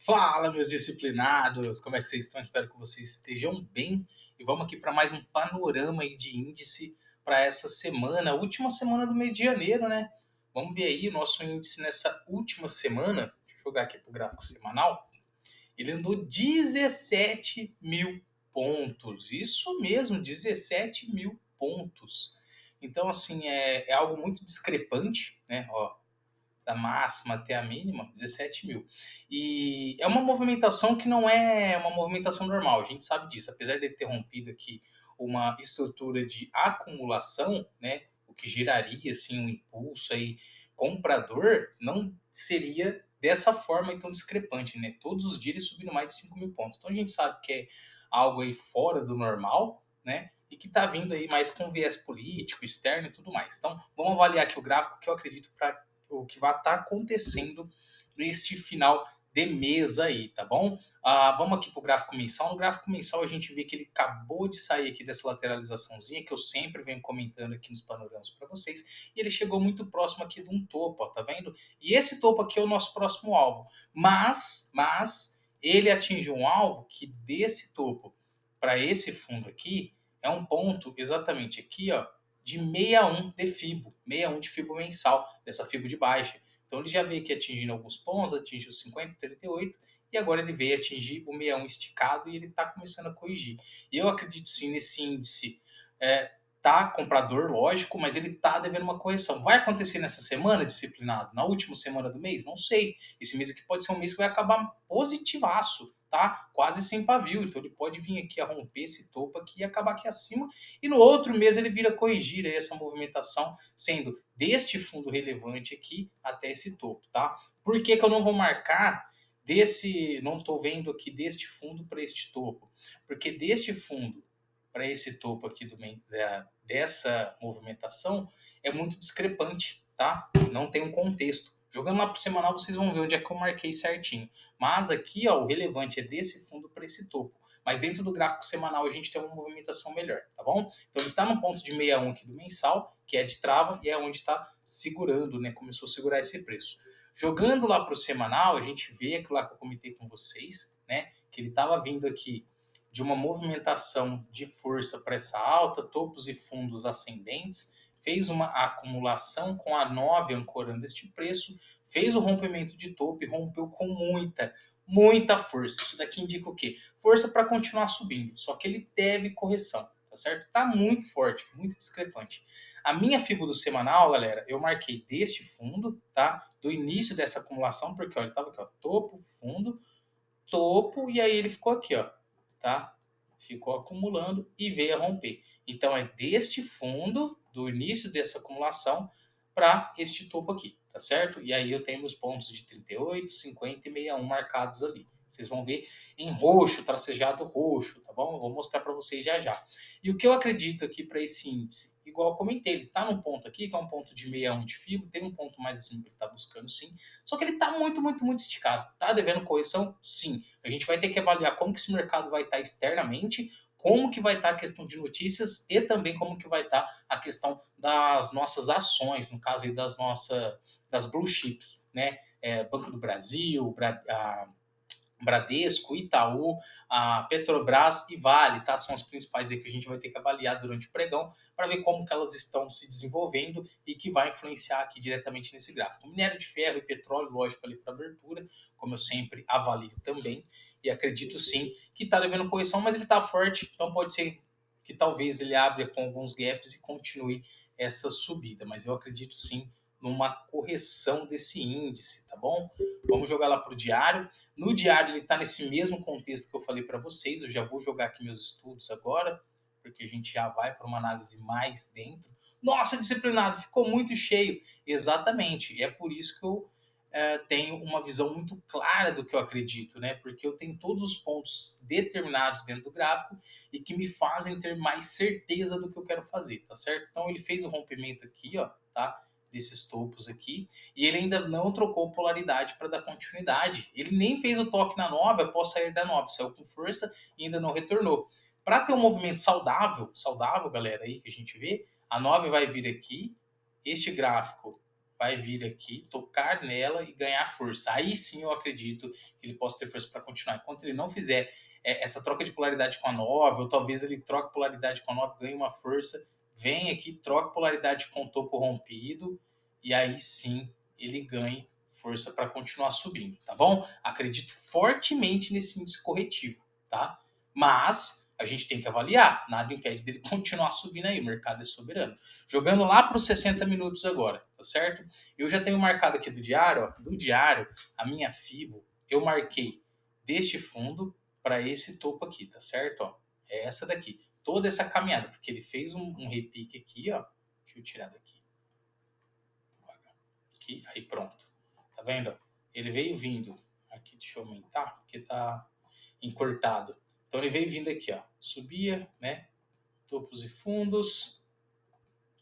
Fala, meus disciplinados! Como é que vocês estão? Espero que vocês estejam bem. E vamos aqui para mais um panorama aí de índice para essa semana, última semana do mês de janeiro, né? Vamos ver aí o nosso índice nessa última semana. Deixa eu jogar aqui para o gráfico semanal. Ele andou 17 mil pontos. Isso mesmo, 17 mil pontos. Então, assim, é algo muito discrepante, né? Ó, da máxima até a mínima, 17 mil. E é uma movimentação que não é uma movimentação normal, a gente sabe disso. Apesar de ter rompido aqui uma estrutura de acumulação, né, o que geraria assim, um impulso aí comprador, não seria dessa forma tão discrepante. Né? Todos os dias subindo mais de 5 mil pontos. Então a gente sabe que é algo aí fora do normal, né? E que está vindo aí mais com viés político, externo e tudo mais. Então, vamos avaliar aqui o gráfico que eu acredito para o que vai estar acontecendo neste final de mês aí, tá bom? Vamos aqui para o gráfico mensal. No gráfico mensal a gente vê que ele acabou de sair aqui dessa lateralizaçãozinha que eu sempre venho comentando aqui nos panoramas para vocês, e ele chegou muito próximo aqui de um topo, ó, tá vendo? E esse topo aqui é o nosso próximo alvo, mas ele atingiu um alvo que desse topo para esse fundo aqui é um ponto exatamente aqui, ó, de 61 de FIBO, 61 de FIBO mensal, dessa FIBO de baixa. Então ele já veio aqui atingindo alguns pontos, atingiu 50, 38, e agora ele veio atingir o 61 esticado e ele está começando a corrigir. E eu acredito sim nesse índice, tá comprador, lógico, mas ele tá devendo uma correção. Vai acontecer nessa semana, disciplinado? Na última semana do mês? Não sei. Esse mês aqui pode ser um mês que vai acabar positivaço, tá? Quase sem pavio. Então ele pode vir aqui a romper esse topo aqui e acabar aqui acima. E no outro mês ele vira corrigir aí essa movimentação, sendo deste fundo relevante aqui até esse topo, tá? Por que que eu não vou marcar desse, não estou vendo aqui deste fundo para este topo? Porque deste fundo para esse topo aqui dessa movimentação é muito discrepante, tá? Não tem um contexto. Jogando lá para o semanal vocês vão ver onde é que eu marquei certinho. Mas aqui, ó, o relevante é desse fundo para esse topo. Mas dentro do gráfico semanal a gente tem uma movimentação melhor, tá bom? Então ele está no ponto de 61 aqui do mensal, que é de trava, e é onde está segurando, né? Começou a segurar esse preço. Jogando lá para o semanal, a gente vê aquilo lá que eu comentei com vocês, né? Que ele estava vindo aqui de uma movimentação de força para essa alta, topos e fundos ascendentes, fez uma acumulação com a 9 ancorando este preço, fez o rompimento de topo e rompeu com muita força. Isso daqui indica o quê? Força para continuar subindo, só que ele teve correção, tá certo? Tá muito forte, muito discrepante. A minha figura do semanal, galera, eu marquei deste fundo, tá? Do início dessa acumulação, porque ó, ele tava aqui, ó, topo, fundo, topo, e aí ele ficou aqui, ó, tá? Ficou acumulando e veio a romper. Então é deste fundo, do início dessa acumulação, para este topo aqui, tá certo? E aí eu tenho meus pontos de 38, 50 e 61 marcados ali. Vocês vão ver em roxo, tracejado roxo, tá bom? Eu vou mostrar para vocês já já. E o que eu acredito aqui para esse índice? Igual eu comentei, ele está num ponto aqui, que é um ponto de 61 de FIBO, tem um ponto mais acima que ele está buscando sim, só que ele está muito esticado. Está devendo correção? Sim. A gente vai ter que avaliar como que esse mercado vai estar externamente, como que vai estar a questão de notícias e também como que vai estar a questão das nossas ações, no caso aí das blue chips, né? Banco do Brasil, Bradesco, Itaú, a Petrobras e Vale, tá? São as principais aí que a gente vai ter que avaliar durante o pregão para ver como que elas estão se desenvolvendo e que vai influenciar aqui diretamente nesse gráfico. Minério de ferro e petróleo, lógico, ali para abertura, como eu sempre avalio também, e acredito sim que está devendo correção, mas ele está forte, então pode ser que talvez ele abra com alguns gaps e continue essa subida, mas eu acredito sim numa correção desse índice, tá bom? Vamos jogar lá para o diário. No diário ele está nesse mesmo contexto que eu falei para vocês. Eu já vou jogar aqui meus estudos agora, porque a gente já vai para uma análise mais dentro. Nossa, disciplinado, ficou muito cheio. Exatamente. E é por isso que eu tenho uma visão muito clara do que eu acredito, né? Porque eu tenho todos os pontos determinados dentro do gráfico e que me fazem ter mais certeza do que eu quero fazer, tá certo? Então ele fez o rompimento aqui, ó, tá? Desses topos aqui, e ele ainda não trocou polaridade para dar continuidade. Ele nem fez o toque na 9 após sair da 9, saiu com força e ainda não retornou. Para ter um movimento saudável, galera, aí que a gente vê, a 9 vai vir aqui, este gráfico vai vir aqui, tocar nela e ganhar força. Aí sim eu acredito que ele possa ter força para continuar. Enquanto ele não fizer essa troca de polaridade com a 9, ou talvez ele troque polaridade com a 9, ganhe uma força, vem aqui, troca polaridade com o topo rompido, e aí sim ele ganhe força para continuar subindo, tá bom? Acredito fortemente nesse índice corretivo, tá? Mas a gente tem que avaliar, nada impede dele continuar subindo aí, o mercado é soberano. Jogando lá para os 60 minutos agora, tá certo? Eu já tenho marcado aqui do diário, ó, do diário, a minha Fibo, eu marquei deste fundo para esse topo aqui, tá certo? Ó, é essa daqui. Toda essa caminhada, porque ele fez um repique aqui, ó. Deixa eu tirar daqui. Aqui, aí pronto. Tá vendo? Ele veio vindo. Aqui, deixa eu aumentar, porque tá encurtado. Então ele veio vindo aqui, ó. Subia, né? Topos e fundos.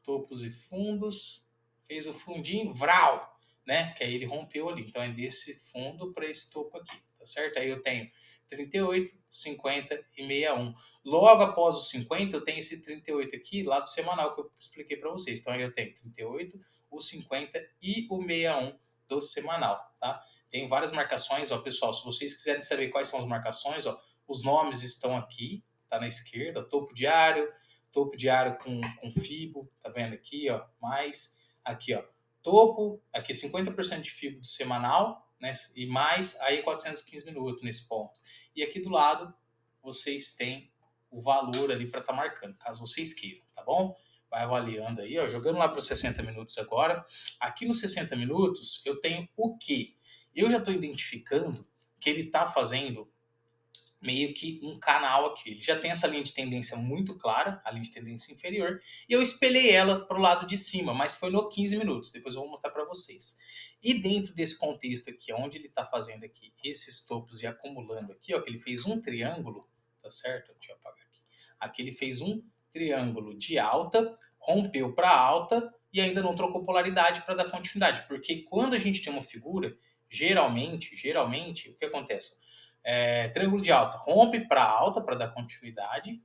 Topos e fundos. Fez o fundinho, vral, né? Que aí ele rompeu ali. Então é desse fundo para esse topo aqui, tá certo? Aí eu tenho 38, 50 e 61. Logo após os 50, eu tenho esse 38 aqui lá do semanal que eu expliquei para vocês. Então aí eu tenho 38, o 50 e o 61 do semanal, tá? Tem várias marcações, ó, pessoal, se vocês quiserem saber quais são as marcações, ó, os nomes estão aqui, tá na esquerda, topo diário com Fibo, tá vendo aqui, ó, mais aqui, ó, topo, aqui 50% de Fibo do semanal, né, e mais aí 415 minutos nesse ponto. E aqui do lado vocês têm o valor ali para estar marcando, caso vocês queiram, tá bom? Vai avaliando aí, ó, jogando lá para os 60 minutos agora. Aqui nos 60 minutos eu tenho o quê? Eu já estou identificando que ele está fazendo meio que um canal aqui. Ele já tem essa linha de tendência muito clara, a linha de tendência inferior, e eu espelhei ela para o lado de cima, mas foi no 15 minutos. Depois eu vou mostrar para vocês. E dentro desse contexto aqui, onde ele está fazendo aqui esses topos e acumulando aqui, ó, que ele fez um triângulo, tá certo? Deixa eu apagar aqui. Aqui ele fez um triângulo de alta, rompeu para alta e ainda não trocou polaridade para dar continuidade, porque quando a gente tem uma figura, geralmente, o que acontece? Triângulo de alta, rompe para alta para dar continuidade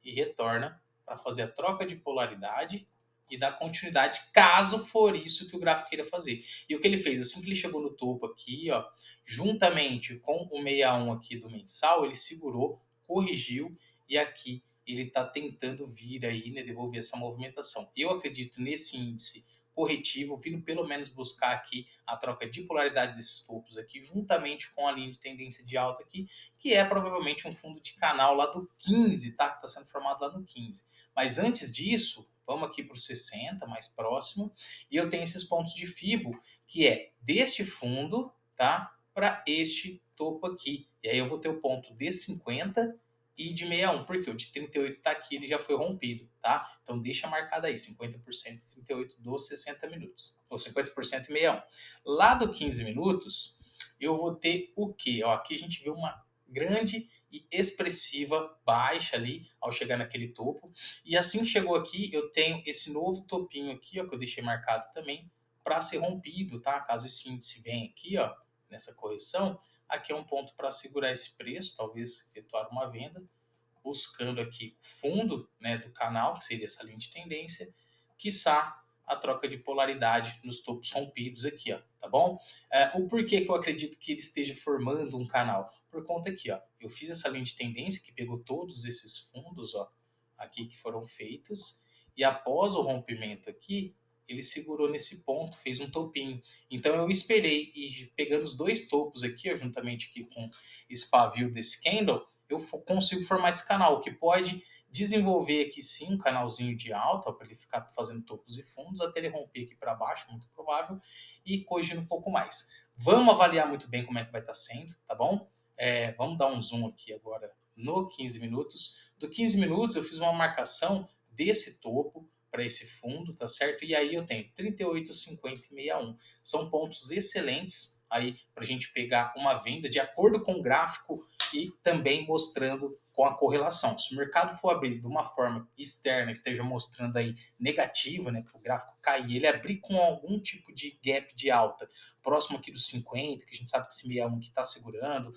e retorna para fazer a troca de polaridade e dar continuidade, caso for isso que o gráfico queira fazer. E o que ele fez, assim que ele chegou no topo aqui, ó, juntamente com o 61 aqui do mensal, ele segurou, corrigiu e aqui ele está tentando vir aí, né, devolver essa movimentação. Eu acredito nesse índice corretivo, vindo pelo menos buscar aqui a troca de polaridade desses topos aqui, juntamente com a linha de tendência de alta aqui, que é provavelmente um fundo de canal lá do 15, tá? Que está sendo formado lá no 15. Mas antes disso, vamos aqui para o 60, mais próximo, e eu tenho esses pontos de Fibo, que é deste fundo, tá? Para este topo aqui. E aí eu vou ter o ponto de 50 e de 61, porque o de 38 está aqui, ele já foi rompido, tá? Então deixa marcado aí, 50% e 38 dos 60 minutos, ou 50% e 61. Lá do 15 minutos, eu vou ter o quê? Ó, aqui a gente vê uma grande e expressiva baixa ali ao chegar naquele topo. E assim que chegou aqui, eu tenho esse novo topinho aqui, ó, que eu deixei marcado também, para ser rompido, tá? Caso esse índice venha aqui, ó, nessa correção, aqui é um ponto para segurar esse preço, talvez efetuar uma venda, buscando aqui o fundo, né, do canal, que seria essa linha de tendência, quiçá a troca de polaridade nos topos rompidos aqui, ó, tá bom? O porquê que eu acredito que ele esteja formando um canal? Por conta aqui, ó, eu fiz essa linha de tendência que pegou todos esses fundos, ó, aqui que foram feitos, e após o rompimento aqui, ele segurou nesse ponto, fez um topinho. Então eu esperei e pegando os dois topos aqui, ó, juntamente aqui com esse pavio desse candle, eu consigo formar esse canal, o que pode desenvolver aqui sim um canalzinho de alta para ele ficar fazendo topos e fundos até ele romper aqui para baixo, muito provável, e corrigindo um pouco mais. Vamos avaliar muito bem como é que vai estar sendo, tá bom? Vamos dar um zoom aqui agora no 15 minutos. Do 15 minutos eu fiz uma marcação desse topo para esse fundo, tá certo? E aí eu tenho 38, 50 e 61. São pontos excelentes aí para a gente pegar uma venda de acordo com o gráfico e também mostrando com a correlação. Se o mercado for abrir de uma forma externa, esteja mostrando aí negativa, né, para o gráfico cair, ele abrir com algum tipo de gap de alta, próximo aqui dos 50, que a gente sabe que esse 61 aqui está segurando,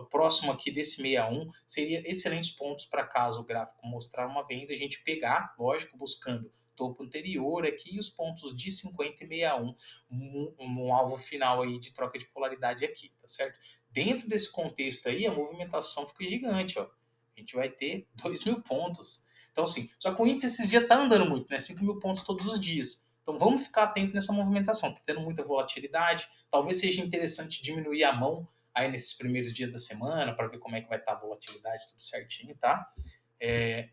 próximo aqui desse 61, seria excelentes pontos para caso o gráfico mostrar uma venda, a gente pegar, lógico, buscando topo anterior aqui e os pontos de 50 e 61, um alvo final aí de troca de polaridade aqui, tá certo? Dentro desse contexto aí, a movimentação fica gigante, ó. A gente vai ter 2.000 pontos. Então, assim, só que o índice esses dias tá andando muito, né? 5.000 pontos todos os dias. Então, vamos ficar atento nessa movimentação. Tá tendo muita volatilidade. Talvez seja interessante diminuir a mão aí nesses primeiros dias da semana para ver como é que vai estar a volatilidade, tudo certinho, tá?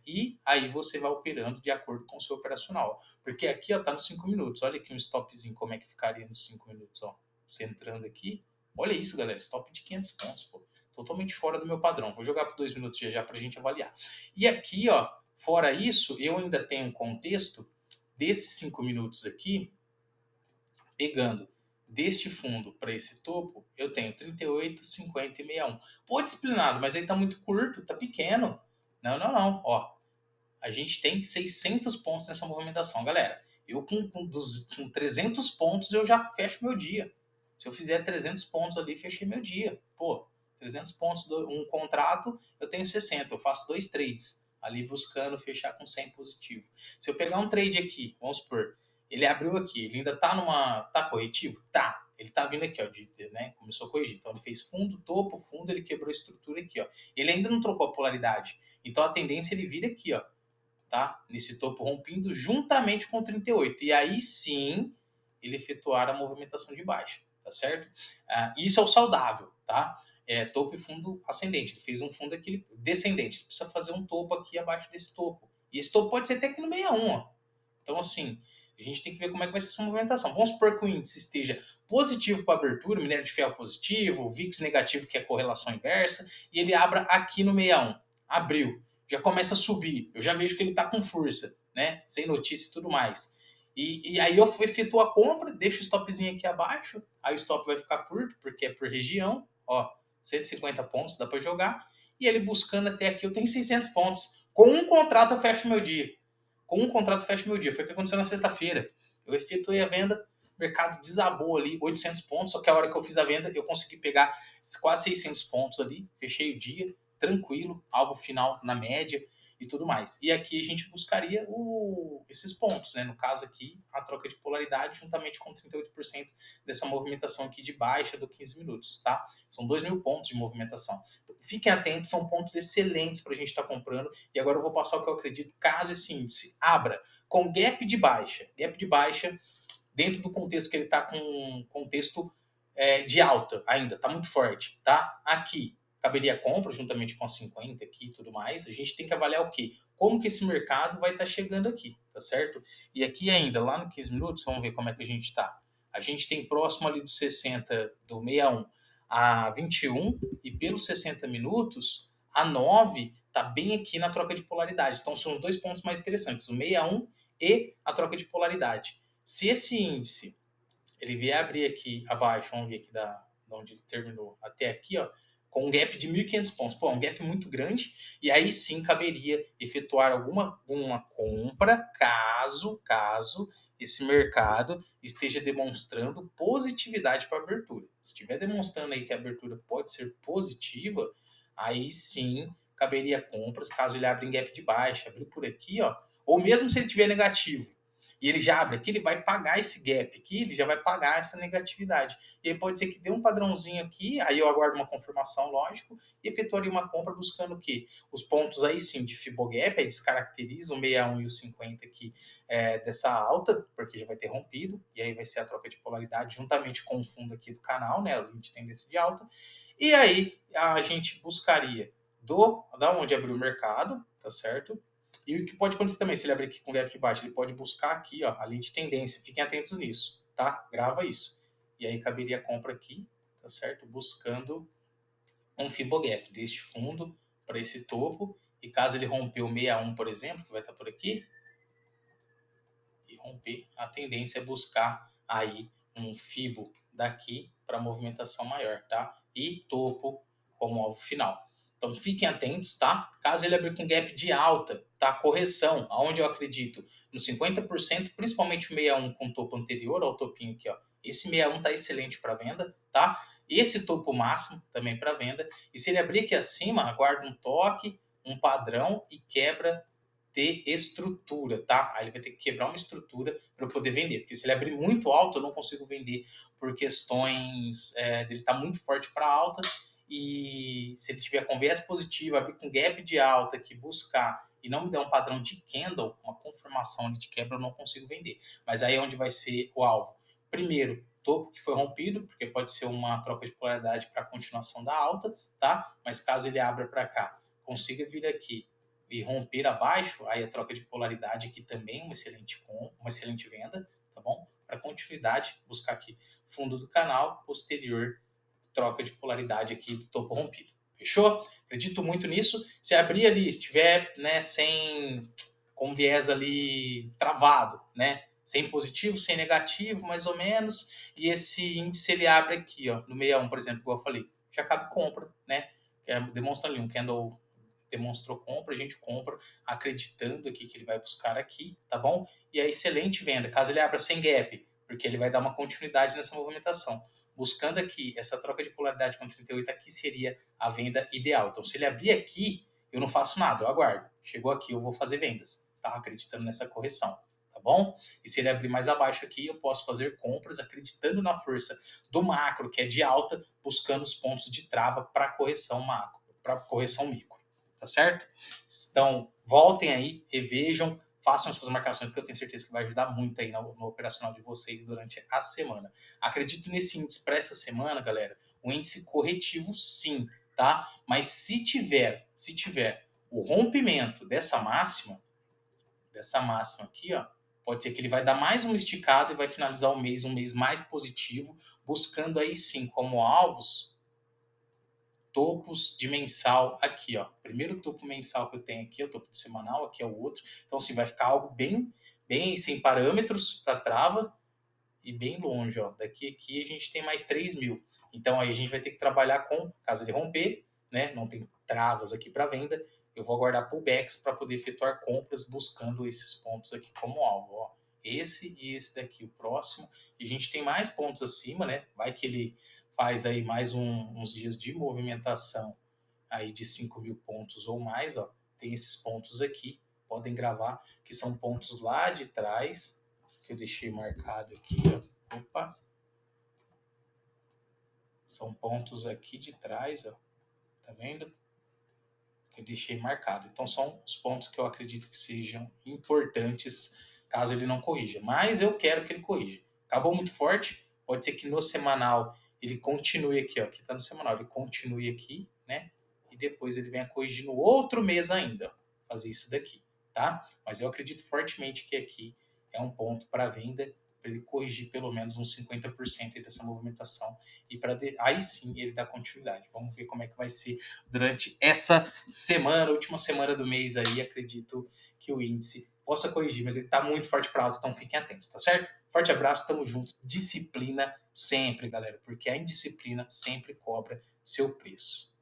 E aí você vai operando de acordo com o seu operacional. Porque aqui, ó, tá nos 5 minutos. Olha aqui um stopzinho, como é que ficaria nos 5 minutos, ó. Você entrando aqui. Olha isso, galera. Stop de 500 pontos, pô. Totalmente fora do meu padrão. Vou jogar por 2 minutos já pra gente avaliar. E aqui, ó, fora isso, eu ainda tenho um contexto desses 5 minutos aqui, pegando deste fundo para esse topo, eu tenho 38, 50 e 61. Pô, disciplinado, mas aí tá muito curto, tá pequeno. Não, não, não. Ó, a gente tem 600 pontos nessa movimentação, galera. Eu com 300 pontos eu já fecho meu dia. Se eu fizer 300 pontos ali, fechei meu dia. Pô, 300 pontos, um contrato, eu tenho 60. Eu faço 2 trades ali buscando fechar com 100 positivo. Se eu pegar um trade aqui, vamos supor, ele abriu aqui, ele ainda tá tá corretivo? Tá. Ele tá vindo aqui, ó, né? Começou a corrigir. Então ele fez fundo, topo, fundo, ele quebrou a estrutura aqui, ó. Ele ainda não trocou a polaridade. Então a tendência é ele vir aqui, ó, tá? Nesse topo rompindo juntamente com o 38. E aí sim ele efetuar a movimentação de baixa, tá certo? Isso é o saudável, tá? Topo e fundo ascendente. Ele fez um fundo aqui descendente. Ele precisa fazer um topo aqui abaixo desse topo. E esse topo pode ser até aqui no 61, ó. Então, assim, a gente tem que ver como é que vai ser essa movimentação. Vamos supor que o índice esteja positivo para abertura, minério de ferro positivo, o VIX negativo, que é a correlação inversa, e ele abra aqui no 61. Abriu. Já começa a subir. Eu já vejo que ele está com força, né? Sem notícia e tudo mais. E aí eu efetuo a compra, deixo o stopzinho aqui abaixo, aí o stop vai ficar curto, porque é por região, ó, 150 pontos, dá para jogar, e ele buscando até aqui, eu tenho 600 pontos. Com um contrato eu fecho meu dia. Com um contrato eu fecho meu dia. Foi o que aconteceu na sexta-feira. Eu efetuei a venda, o mercado desabou ali, 800 pontos, só que a hora que eu fiz a venda, eu consegui pegar quase 600 pontos ali, fechei o dia, tranquilo, alvo final na média e tudo mais. E aqui a gente buscaria esses pontos, né? No caso aqui, a troca de polaridade juntamente com 38% dessa movimentação aqui de baixa do 15 minutos, tá? São 2.000 pontos de movimentação. Então, fiquem atentos, são pontos excelentes para a gente estar comprando. E agora eu vou passar o que eu acredito, caso esse índice abra com gap de baixa dentro do contexto que ele está com contexto de alta ainda, está muito forte, tá? Aqui, caberia compra juntamente com a 50 aqui e tudo mais. A gente tem que avaliar o quê? Como que esse mercado vai estar chegando aqui, tá certo? E aqui ainda, lá no 15 minutos, vamos ver como é que a gente está. A gente tem próximo ali do 60, do 61 a 21, e pelos 60 minutos, a 9 está bem aqui na troca de polaridade. Então são os dois pontos mais interessantes, o 61 e a troca de polaridade. Se esse índice ele vier abrir aqui abaixo, vamos ver aqui da onde ele terminou até aqui, ó, com um gap de 1.500 pontos. Pô, um gap muito grande, e aí sim caberia efetuar alguma compra, caso esse mercado esteja demonstrando positividade para a abertura. Se estiver demonstrando aí que a abertura pode ser positiva, aí sim caberia compras, caso ele abra em gap de baixa, abrir por aqui, ó, ou mesmo se ele tiver negativo, e ele já abre aqui, ele vai pagar esse gap aqui, ele já vai pagar essa negatividade. E aí pode ser que dê um padrãozinho aqui, aí eu aguardo uma confirmação, lógico, e efetuaria uma compra buscando o quê? Os pontos aí sim de Fibogap, aí descaracteriza o 61 e o 50 aqui dessa alta, porque já vai ter rompido, e aí vai ser a troca de polaridade juntamente com o fundo aqui do canal, né? O limite de tendência de alta. E aí a gente buscaria da onde abriu o mercado, tá certo? E o que pode acontecer também, se ele abrir aqui com gap de baixo, ele pode buscar aqui, ó, a linha de tendência. Fiquem atentos nisso, tá? Grava isso. E aí caberia a compra aqui, tá certo? Buscando um Fibogap deste fundo para esse topo. E caso ele romper o 61, por exemplo, que vai estar por aqui, e romper, a tendência é buscar aí um Fibo daqui para movimentação maior, tá? E topo como alvo final. Então fiquem atentos, tá? Caso ele abrir com gap de alta, tá? Correção, aonde eu acredito? No 50%, principalmente o 61 com topo anterior ao topinho aqui, ó. Esse 61 tá excelente para venda, tá? Esse topo máximo também para venda. E se ele abrir aqui acima, aguarda um toque, um padrão e quebra ter estrutura, tá? Aí ele vai ter que quebrar uma estrutura para eu poder vender, porque se ele abrir muito alto, eu não consigo vender por questões dele estar muito forte para alta, e se ele tiver com viés positivo, abrir com gap de alta aqui, buscar e não me der um padrão de candle, uma confirmação de quebra, eu não consigo vender. Mas aí é onde vai ser o alvo. Primeiro, topo que foi rompido, porque pode ser uma troca de polaridade para a continuação da alta, tá? Mas caso ele abra para cá, consiga vir aqui e romper abaixo, aí a troca de polaridade aqui também é uma excelente venda, tá bom? Para continuidade, buscar aqui fundo do canal, posterior troca de polaridade aqui do topo rompido. Fechou? Acredito muito nisso. Se abrir ali, estiver com viés ali travado, né? Sem positivo, sem negativo, mais ou menos. E esse índice ele abre aqui, ó, no 61, por exemplo, como eu falei. Já cabe compra, né? Demonstra ali um candle demonstrou compra, a gente compra acreditando aqui que ele vai buscar aqui, tá bom? E é excelente venda, caso ele abra sem gap, porque ele vai dar uma continuidade nessa movimentação. Buscando aqui essa troca de polaridade com 38 aqui seria a venda ideal. Então, se ele abrir aqui, eu não faço nada, eu aguardo. Chegou aqui, eu vou fazer vendas, tá? Acreditando nessa correção, tá bom? E se ele abrir mais abaixo aqui, eu posso fazer compras acreditando na força do macro, que é de alta, buscando os pontos de trava para correção macro, para correção micro, tá certo? Então, voltem aí, revejam, façam essas marcações, porque eu tenho certeza que vai ajudar muito aí no operacional de vocês durante a semana. Acredito nesse índice para essa semana, galera, um índice corretivo sim, tá? Mas se tiver o rompimento dessa máxima aqui, ó, pode ser que ele vai dar mais um esticado e vai finalizar um mês mais positivo, buscando aí sim como alvos topos de mensal aqui, ó. Primeiro topo mensal que eu tenho aqui é o topo de semanal, aqui é o outro. Então, assim, vai ficar algo bem sem parâmetros para trava e bem longe, ó. Daqui aqui a gente tem mais 3.000. Então, aí a gente vai ter que trabalhar com, caso ele romper, né? Não tem travas aqui para venda, eu vou aguardar pullbacks para poder efetuar compras buscando esses pontos aqui como alvo, ó. Esse e esse daqui, o próximo. E a gente tem mais pontos acima, né? Vai que ele faz aí mais uns dias de movimentação aí de 5.000 pontos ou mais, ó. Tem esses pontos aqui, podem gravar, que são pontos lá de trás, que eu deixei marcado aqui, ó. Opa! São pontos aqui de trás, ó. Tá vendo? Que eu deixei marcado. Então são os pontos que eu acredito que sejam importantes caso ele não corrija. Mas eu quero que ele corrija. Acabou muito forte, pode ser que no semanal ele continue aqui, ó. Aqui tá no semanal, ele continue aqui, né? E depois ele venha corrigir no outro mês ainda, ó, fazer isso daqui, tá? Mas eu acredito fortemente que aqui é um ponto para venda, para ele corrigir pelo menos uns 50% dessa movimentação e para aí sim ele dar continuidade. Vamos ver como é que vai ser durante essa semana, última semana do mês aí. Acredito que o índice possa corrigir, mas ele está muito forte para alto, então fiquem atentos, tá certo? Forte abraço, tamo junto. Disciplina sempre, galera, porque a indisciplina sempre cobra seu preço.